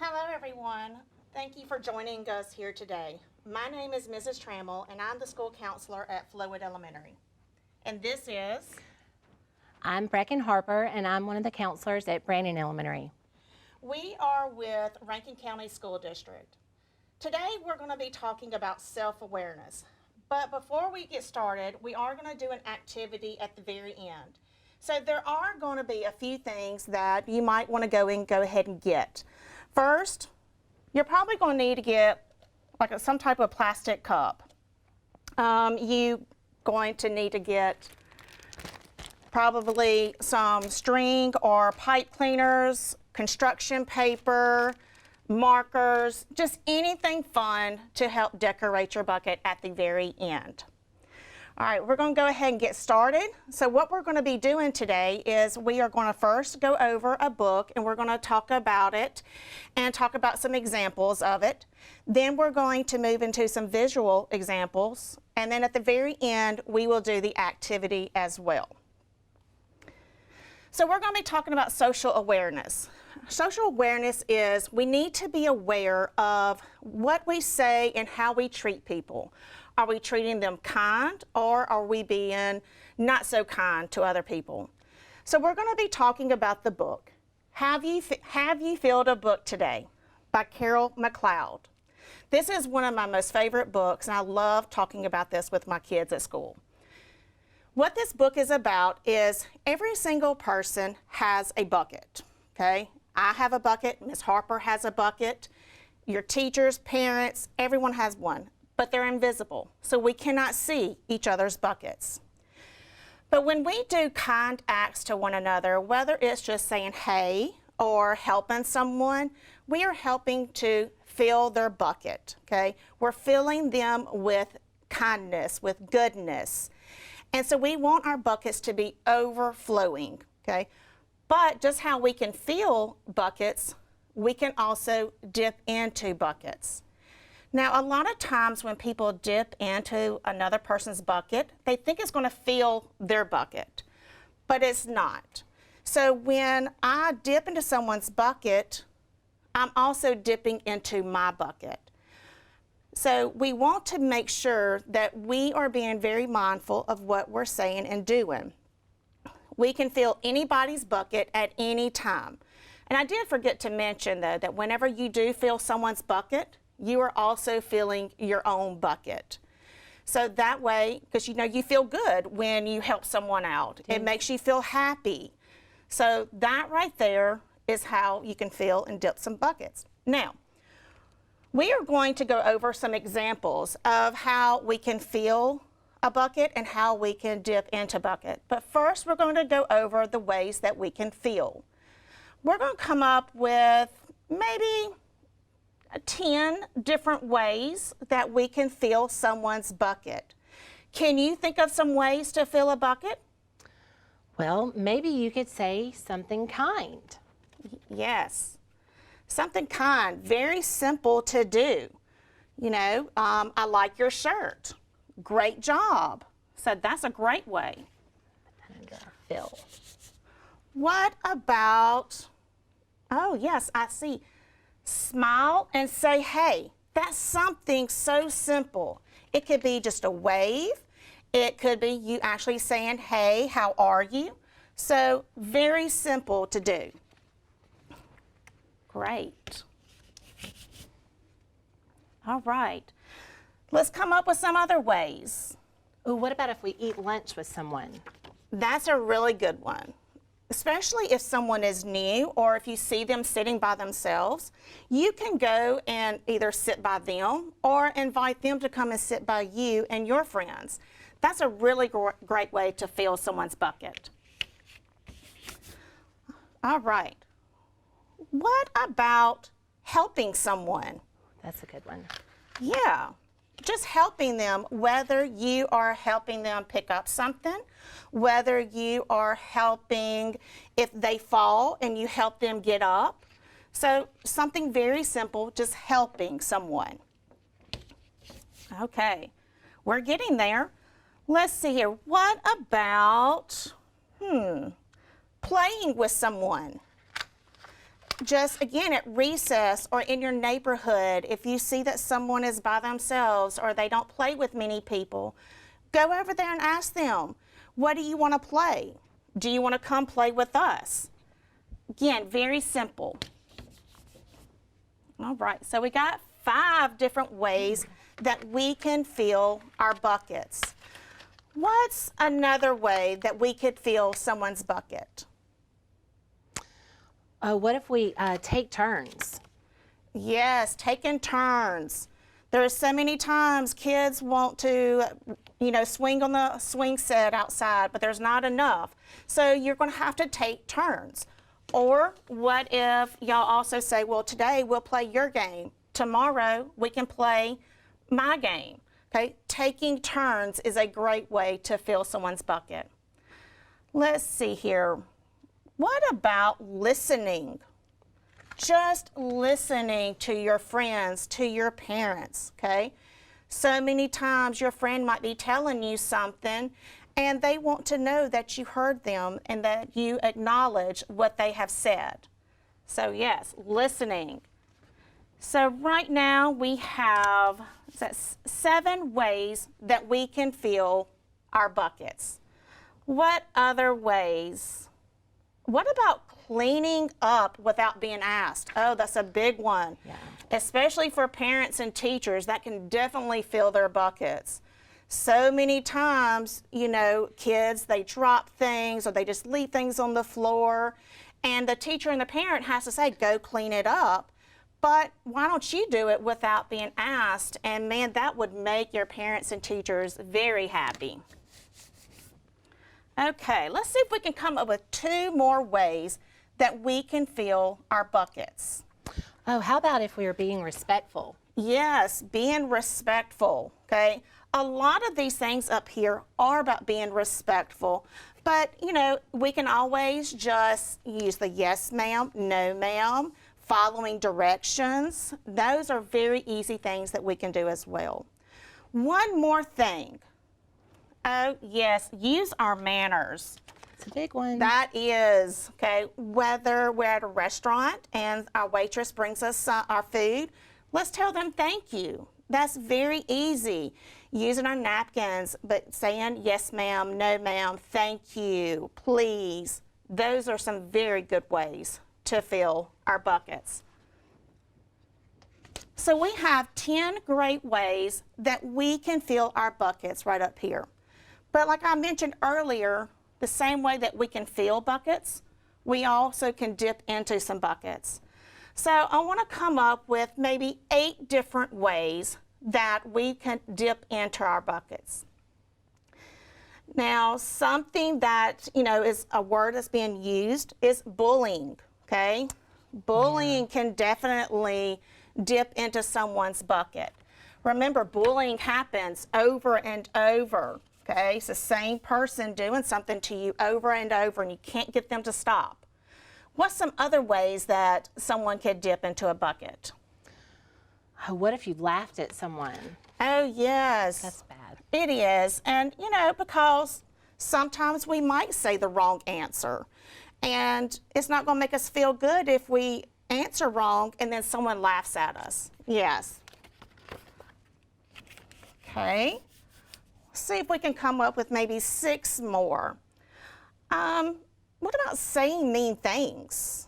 Hello everyone. Thank you for joining us here today. My name is Mrs. Trammell and I'm the school counselor at Flowood Elementary. And this is... I'm Brecken Harper and I'm one of the counselors at Brandon Elementary. We are with Rankin County School District. Today we're going to be talking about self-awareness. But before we get started, we are going to do an activity at the very end. So there are going to be a few things that you might want to go ahead and get. First, you're probably going to need to get like some type of plastic cup. You're going to need to get probably some string or pipe cleaners, construction paper, markers, just anything fun to help decorate your bucket at the very end. All right, we're going to go ahead and get started. So what we're going to be doing today is we are going to first go over a book and we're going to talk about it and talk about some examples of it. Then we're going to move into some visual examples, and then at the very end we will do the activity as well. So we're going to be talking about social awareness. Social awareness is we need to be aware of what we say and how we treat people. Are we treating them kind, or are we being not so kind to other people? So we're going to be talking about the book, Have You Filled a Book Today? By Carol McLeod. This is one of my most favorite books, and I love talking about this with my kids at school. What this book is about is every single person has a bucket, okay? I have a bucket, Ms. Harper has a bucket, your teachers, parents, everyone has one. But they're invisible, so we cannot see each other's buckets. But when we do kind acts to one another, whether it's just saying hey or helping someone, we are helping to fill their bucket, okay? We're filling them with kindness, with goodness. And so we want our buckets to be overflowing, okay? But just how we can fill buckets, we can also dip into buckets. Now, a lot of times when people dip into another person's bucket, they think it's going to fill their bucket, but it's not. So when I dip into someone's bucket, I'm also dipping into my bucket. So we want to make sure that we are being very mindful of what we're saying and doing. We can fill anybody's bucket at any time. And I did forget to mention, though, that whenever you do fill someone's bucket, you are also filling your own bucket. So that way, because you feel good when you help someone out. It makes you feel happy. So that right there is how you can fill and dip some buckets. Now, we are going to go over some examples of how we can fill a bucket and how we can dip into a bucket. But first, we're going to go over the ways that we can fill. We're going to come up with maybe 10 different ways that we can fill someone's bucket. Can you think of some ways to fill a bucket? Well, maybe you could say something kind. Yes, something kind, very simple to do. I like your shirt. Great job. So that's a great way. Fill. What about, oh yes, I see. Smile and say hey. That's something so simple. It could be just a wave. It could be you actually saying, hey, how are you? So very simple to do. Great. All right. Let's come up with some other ways. Ooh, what about if we eat lunch with someone? That's a really good one. Especially if someone is new or if you see them sitting by themselves, you can go and either sit by them or invite them to come and sit by you and your friends. That's a really great way to fill someone's bucket. All right. What about helping someone? That's a good one. Yeah. Just helping them, whether you are helping them pick up something, whether you are helping if they fall and you help them get up. So something very simple, just helping someone. Okay, we're getting there. Let's see here. What about playing with someone? just again at recess or in your neighborhood, if you see that someone is by themselves or they don't play with many people, go over there and ask them, what do you want to play? Do you want to come play with us? Again, very simple. All right, so we got 5 different ways that we can fill our buckets. What's another way that we could fill someone's bucket? What if we take turns? Yes, taking turns. There are so many times kids want to, swing on the swing set outside, but there's not enough. So you're going to have to take turns. Or what if y'all also say, well, today we'll play your game. Tomorrow we can play my game. Okay, taking turns is a great way to fill someone's bucket. Let's see here. What about listening? Just listening to your friends, to your parents, okay? So many times your friend might be telling you something and they want to know that you heard them and that you acknowledge what they have said. So yes, listening. So right now we have 7 ways that we can fill our buckets. What other ways? What about cleaning up without being asked? Oh, that's a big one. Yeah. Especially for parents and teachers, that can definitely fill their buckets. So many times, kids, they drop things or they just leave things on the floor, and the teacher and the parent has to say, go clean it up. But why don't you do it without being asked? And man, that would make your parents and teachers very happy. Okay, let's see if we can come up with 2 more ways that we can fill our buckets. Oh, how about if we were being respectful? Yes, being respectful, okay? A lot of these things up here are about being respectful, but, we can always just use the yes ma'am, no ma'am, following directions. Those are very easy things that we can do as well. One more thing. Oh, yes, use our manners. It's a big one. That is, okay, whether we're at a restaurant and our waitress brings us our food, let's tell them thank you. That's very easy. Using our napkins, but saying yes ma'am, no ma'am, thank you, please. Those are some very good ways to fill our buckets. So we have 10 great ways that we can fill our buckets right up here. But like I mentioned earlier, the same way that we can fill buckets, we also can dip into some buckets. So I want to come up with maybe 8 different ways that we can dip into our buckets. Now, something that, is a word that's being used is bullying, okay? Bullying can definitely dip into someone's bucket. Remember, bullying happens over and over. Okay, it's the same person doing something to you over and over, and you can't get them to stop. What's some other ways that someone could dip into a bucket? Oh, what if you laughed at someone? Oh, yes. That's bad. It is. And, because sometimes we might say the wrong answer. And it's not going to make us feel good if we answer wrong and then someone laughs at us. Yes. Okay. See if we can come up with maybe 6 more. What about saying mean things?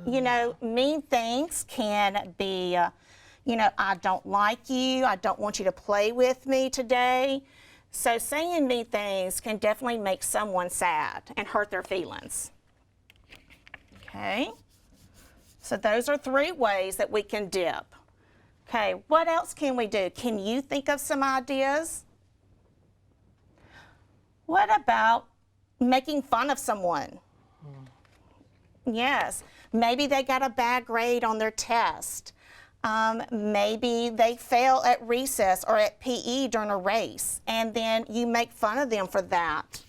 Mean things can be, I don't like you, I don't want you to play with me today. So saying mean things can definitely make someone sad and hurt their feelings. Okay, so those are 3 ways that we can dip. Okay, what else can we do? Can you think of some ideas? What about making fun of someone? Yes, maybe they got a bad grade on their test. Maybe they fail at recess or at PE during a race, and then you make fun of them for that.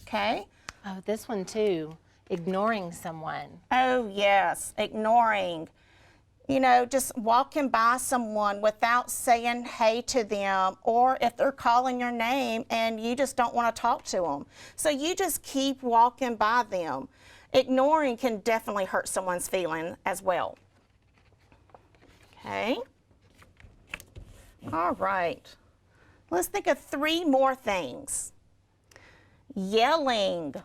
Okay? Oh, this one too, ignoring someone. Oh, yes, ignoring. just walking by someone without saying hey to them, or if they're calling your name and you just don't want to talk to them. So you just keep walking by them. Ignoring can definitely hurt someone's feeling as well. Okay. All right. Let's think of 3 more things. Yelling.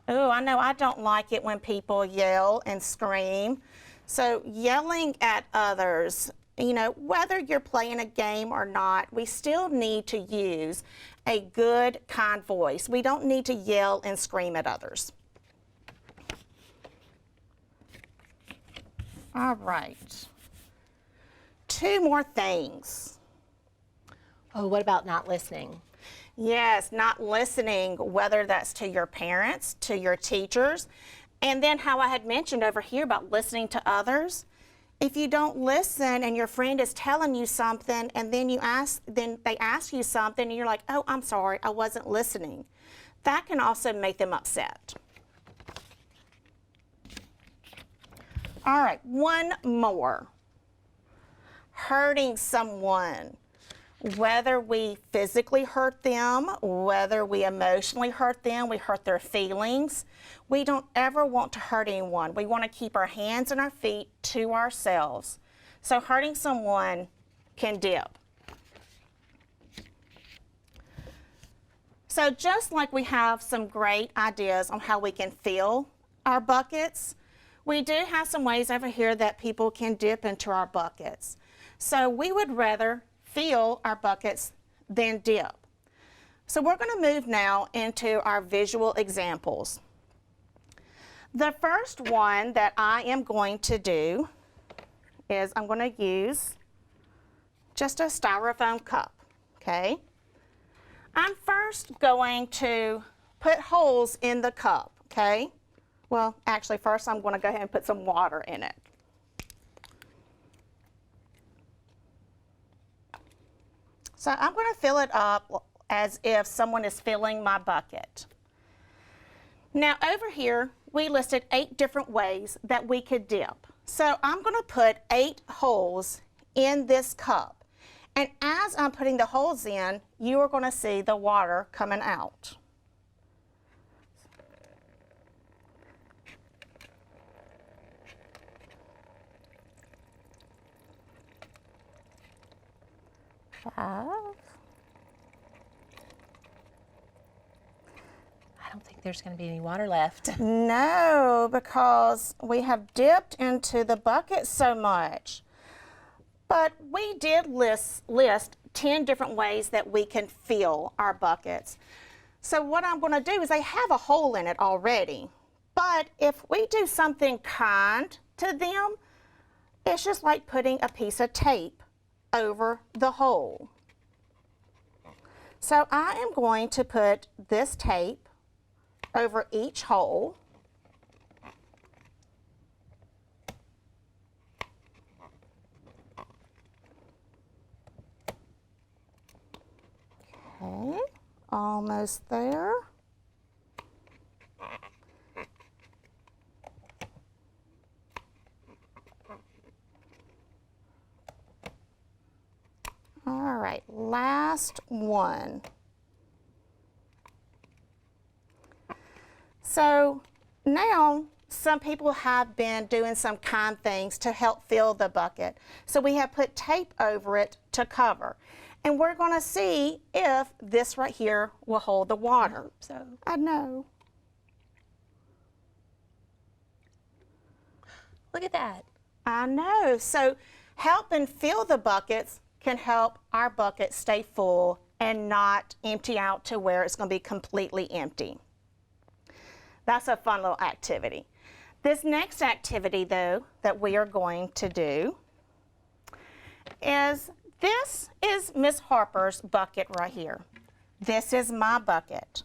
Oh, I know I don't like it when people yell and scream. So yelling at others, whether you're playing a game or not, we still need to use a good, kind voice. We don't need to yell and scream at others. All right. 2 more things. Oh, what about not listening? Yes, not listening, whether that's to your parents, to your teachers, and then how I had mentioned over here about listening to others. If you don't listen and your friend is telling you something and then they ask you something and you're like, oh, I'm sorry, I wasn't listening. That can also make them upset. All right, 1 more. Hurting someone. Whether we physically hurt them, whether we emotionally hurt them, we hurt their feelings. We don't ever want to hurt anyone. We want to keep our hands and our feet to ourselves. So hurting someone can dip. So just like we have some great ideas on how we can fill our buckets, we do have some ways over here that people can dip into our buckets. So we would rather fill our buckets than dip. So we're going to move now into our visual examples. The first one that I am going to do is I'm going to use just a styrofoam cup, okay? I'm first going to put holes in the cup, okay? Well, actually first I'm going to go ahead and put some water in it. So I'm going to fill it up as if someone is filling my bucket. Now over here, we listed 8 different ways that we could dip. So I'm going to put 8 holes in this cup. And as I'm putting the holes in, you are going to see the water coming out. Five. I don't think there's going to be any water left. No, because we have dipped into the bucket so much. But we did list 10 different ways that we can fill our buckets. So what I'm going to do is they have a hole in it already. But if we do something kind to them, it's just like putting a piece of tape over the hole. So I am going to put this tape over each hole. Okay, almost there. All right, last one. So now some people have been doing some kind things to help fill the bucket. So we have put tape over it to cover. And we're going to see if this right here will hold the water. So I know. look at that. I know. So helping fill the buckets can help our bucket stay full and not empty out to where it's going to be completely empty. That's a fun little activity. This next activity, though, that we are going to do is, this is Miss Harper's bucket right here. This is my bucket.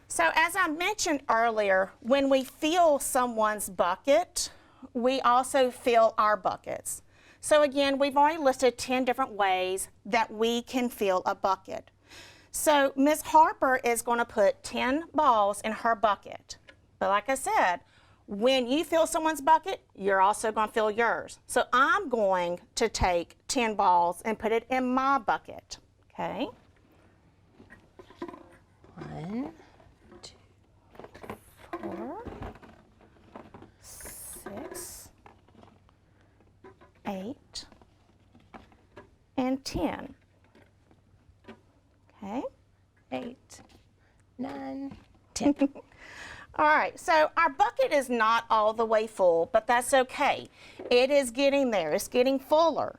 So as I mentioned earlier, when we fill someone's bucket, we also fill our buckets. So again, we've already listed 10 different ways that we can fill a bucket. So Miss Harper is going to put 10 balls in her bucket. But like I said, When you fill someone's bucket, you're also going to fill yours. So I'm going to take 10 balls and put it in my bucket. Okay? 1, 2, 4, 6, 8, and 10. Okay? 8, 9, 10. All right, so our bucket is not all the way full, but that's okay. It is getting there. It's getting fuller.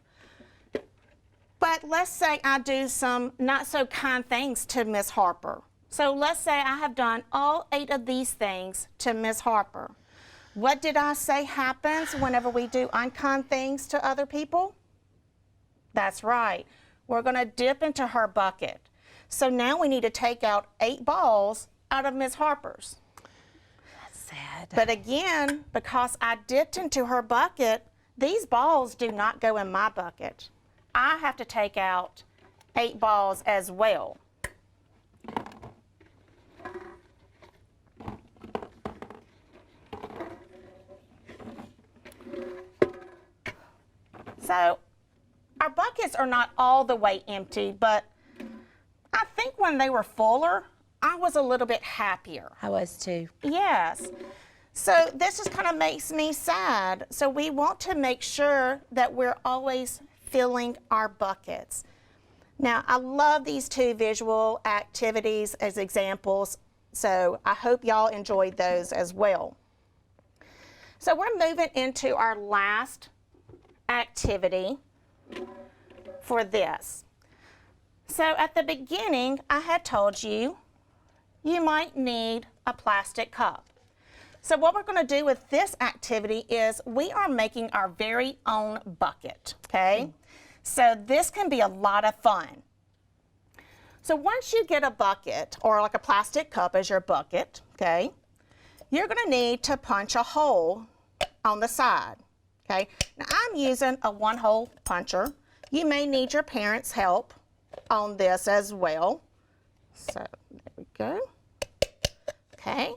But let's say I do some not so kind things to Miss Harper. So let's say I have done all 8 of these things to Miss Harper. What did I say happens whenever we do unkind things to other people? That's right. We're going to dip into her bucket. So now we need to take out 8 balls out of Miss Harper's. That's sad. But again, because I dipped into her bucket, these balls do not go in my bucket. I have to take out 8 balls as well. So our buckets are not all the way empty, but I think when they were fuller, I was a little bit happier. I was too. Yes. So this just kind of makes me sad. So we want to make sure that we're always filling our buckets. Now, I love these 2 visual activities as examples, so I hope y'all enjoyed those as well. So we're moving into our last activity for this. So at the beginning, I had told you, you might need a plastic cup. So what we're going to do with this activity is we are making our very own bucket, okay? So this can be a lot of fun. So once you get a bucket, or like a plastic cup as your bucket, okay, you're going to need to punch a hole on the side, okay? Now I'm using a 1-hole puncher. You may need your parents' help on this as well. So there we go. Okay,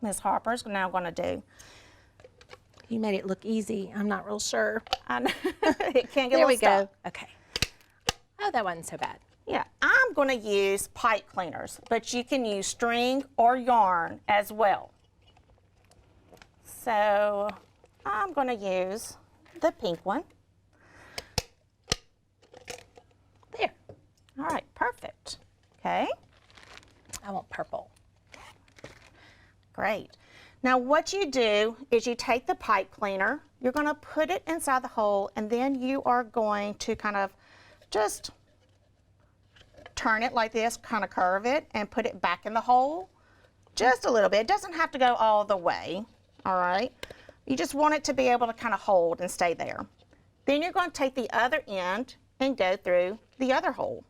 Ms. Harper's now going to do. You made it look easy. I'm not real sure. I know. It can't get There a we little stuck. go. Okay. Oh, that wasn't so bad. Yeah, I'm going to use pipe cleaners, but you can use string or yarn as well. So I'm going to use the pink one. There. All right, perfect. Okay, I want purple. great. Now what you do is you take the pipe cleaner, you're going to put it inside the hole, and then you are going to kind of just turn it like this, kind of curve it, and put it back in the hole just a little bit. It doesn't have to go all the way, all right? You just want it to be able to kind of hold and stay there. Then you're going to take the other end and go through the other hole.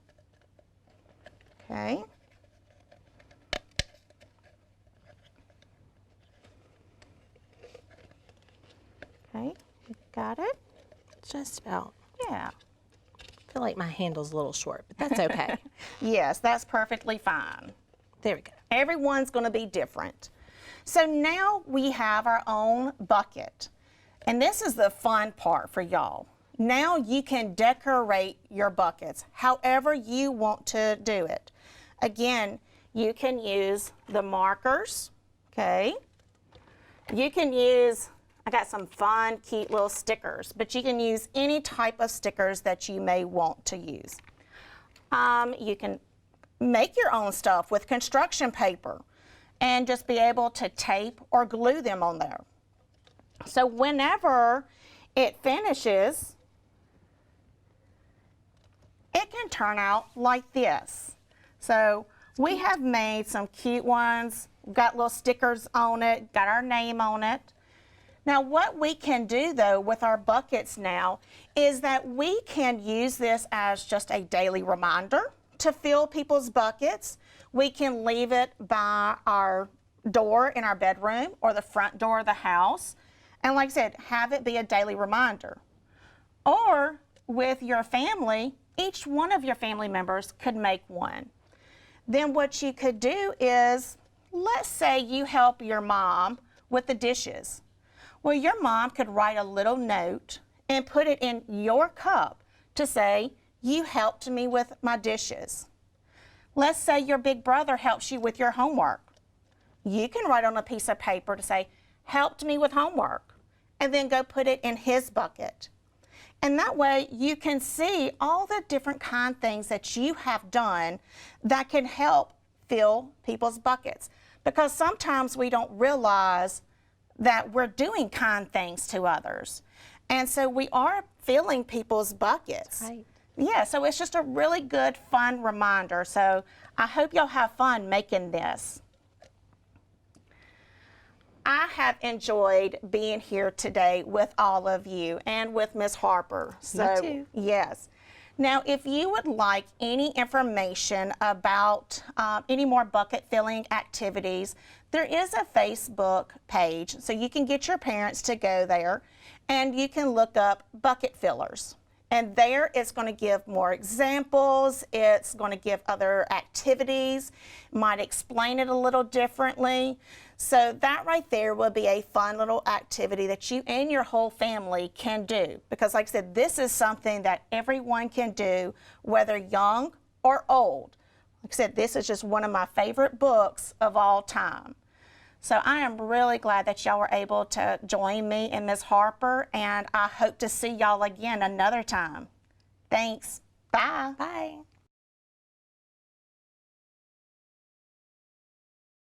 Okay. Okay, you got it? Just about. Yeah. I feel like my handle's a little short, but that's okay. Yes, that's perfectly fine. There we go. Everyone's going to be different. So now we have our own bucket. And this is the fun part for y'all. Now you can decorate your buckets however you want to do it. Again, you can use the markers, okay? You can use, I got some fun, cute little stickers, but you can use any type of stickers that you may want to use. You can make your own stuff with construction paper and just be able to tape or glue them on there. So whenever it finishes, it can turn out like this. So we have made some cute ones, got little stickers on it, got our name on it. Now what we can do though with our buckets now is that we can use this as just a daily reminder to fill people's buckets. We can leave it by our door in our bedroom or the front door of the house. And like I said, have it be a daily reminder. Or with your family, each one of your family members could make one. Then what you could do is, let's say you help your mom with the dishes. Well, your mom could write a little note and put it in your cup to say, you helped me with my dishes. Let's say your big brother helps you with your homework. You can write on a piece of paper to say, helped me with homework, and then go put it in his bucket. And that way you can see all the different kind things that you have done that can help fill people's buckets. Because sometimes we don't realize that we're doing kind things to others. And so we are filling people's buckets. Right. Yeah, so it's just a really good, fun reminder. So I hope y'all have fun making this. I have enjoyed being here today with all of you and with Ms. Harper. So, Me too. Yes. Now, if you would like any information about any more bucket filling activities, there is a Facebook page, so you can get your parents to go there and you can look up bucket fillers. And there it's going to give more examples, it's going to give other activities, might explain it a little differently. So that right there will be a fun little activity that you and your whole family can do. Because like I said, this is something that everyone can do, whether young or old. Like I said, this is just one of my favorite books of all time. So I am really glad that y'all were able to join me and Ms. Harper, and I hope to see y'all again another time. Thanks. Bye. Bye.